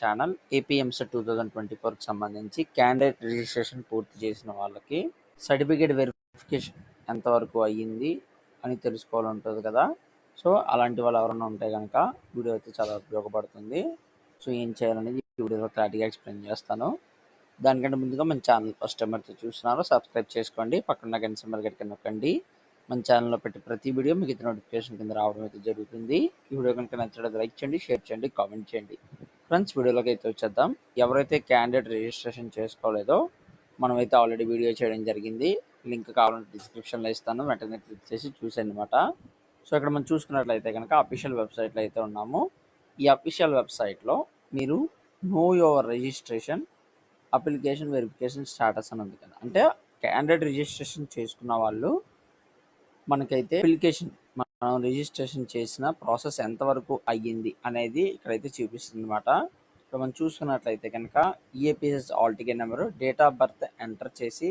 Channel. AP EAMCET 2024కి సంబంధించి candidate registration పూర్తి చేసిన వాళ్ళకి సర్టిఫికేట్ వెరిఫికేషన్ ఎంతవరకు అయ్యింది అని తెలుసుకోవాలంటుంది కదా. సో అలాంటి వాళ్ళు ఎవరైనా ఉంటే కనుక వీడియో అయితే చాలా ఉపయోగపడుతుంది. సో ఏం చేయాలనేది ఈ వీడియోలో క్లారిటీగా ఎక్స్ప్లెయిన్ చేస్తాను. దానికంటే ముందుగా మన ఛానల్ ఫస్ట్ టైం అయితే చూస్తున్నారో సబ్స్క్రైబ్ చేసుకోండి, పక్కన గంట సింబల్ గట్టిగా నొక్కండి. మన ఛానల్లో పెట్టి ప్రతి వీడియో మీకు అయితే నోటిఫికేషన్ కింద రావడం అయితే జరుగుతుంది. ఈ వీడియో కనుక నచ్చినట్లయితే లైక్ చేయండి, షేర్ చేయండి, కామెంట్ చేయండి. ఫ్రెండ్స్, వీడియోలోకి అయితే వచ్చేద్దాం. ఎవరైతే క్యాండిడేట్ రిజిస్ట్రేషన్ చేసుకోలేదో మనమైతే ఆల్రెడీ వీడియో చేయడం జరిగింది. లింక్ కావాలంటే డిస్క్రిప్షన్లో ఇస్తాను, వెంటనే క్లిక్ చేసి చూసేయండి అనమాట. సో ఇక్కడ మనం చూసుకున్నట్లయితే కనుక అఫీషియల్ వెబ్సైట్లో అయితే ఉన్నాము. ఈ అఫీషియల్ వెబ్సైట్లో మీరు know your registration application verification status అని ఉంది కదా. అంటే క్యాండిడేట్ రిజిస్ట్రేషన్ చేసుకున్న వాళ్ళు మనకైతే అప్లికేషన్ మనం రిజిస్ట్రేషన్ చేసిన ప్రాసెస్ ఎంతవరకు అయ్యింది అనేది ఇక్కడైతే చూపిస్తుంది అనమాట. ఇక్కడ మనం చూసుకున్నట్లయితే కనుక EAPS hall ticket number, date of birth enter చేసి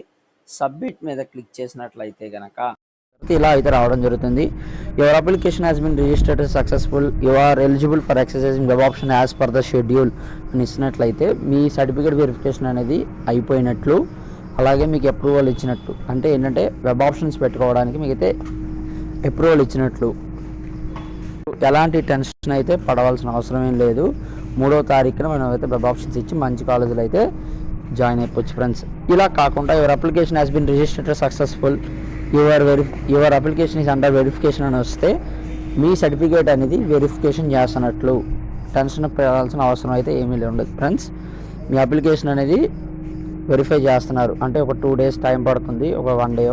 సబ్మిట్ మీద క్లిక్ చేసినట్లయితే కనుక ఇలా అయితే రావడం జరుగుతుంది. Your application has been registered successful, you are eligible for exercising web option as per the schedule అని ఇచ్చినట్లయితే మీ సర్టిఫికేట్ వెరిఫికేషన్ అనేది అయిపోయినట్లు, అలాగే మీకు అప్రూవల్ ఇచ్చినట్టు. అంటే ఏంటంటే వెబ్ ఆప్షన్స్ పెట్టుకోవడానికి మీకైతే అప్రూవల్ ఇచ్చినట్లు. ఎలాంటి టెన్షన్ అయితే పడవలసిన అవసరం ఏం లేదు. 3వ తారీఖున మనం అయితే వెబ్ ఆప్షన్స్ ఇచ్చి మంచి కాలేజీలో అయితే జాయిన్ అయిపోవచ్చు ఫ్రెండ్స్. ఇలా కాకుండా your application has been registered successful, your application is under verification అని వస్తే మీ సర్టిఫికేట్ అనేది వెరిఫికేషన్ చేస్తున్నట్లు. టెన్షన్ పడాల్సిన అవసరం అయితే ఏమీ ఉండదు ఫ్రెండ్స్. మీ అప్లికేషన్ అనేది వెరిఫై చేస్తున్నారు అంటే ఒక 2 days టైం పడుతుంది, ఒక 1 day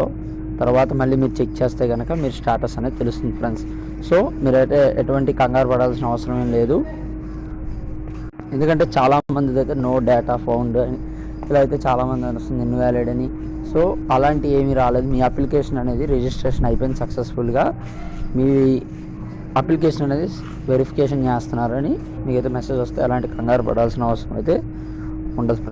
తర్వాత మళ్ళీ మీరు చెక్ చేస్తే కనుక మీరు స్టాటస్ అనేది తెలుస్తుంది ఫ్రెండ్స్. సో మీరైతే ఎటువంటి కంగారు పడాల్సిన అవసరం ఏం లేదు. ఎందుకంటే చాలామంది అయితే నో డేటా ఫౌండ్ అని ఇలా అయితే చాలామంది వస్తుంది, ఇన్వాలిడ్ అని. సో అలాంటి ఏమీ రాలేదు. మీ అప్లికేషన్ అనేది రిజిస్ట్రేషన్ అయిపోయింది సక్సెస్ఫుల్గా. మీ అప్లికేషన్ అనేది వెరిఫికేషన్ చేస్తున్నారని మీకైతే మెసేజ్ వస్తే ఎలాంటి కంగారు పడాల్సిన అవసరం అయితే ఉండదు ఫ్రెండ్స్.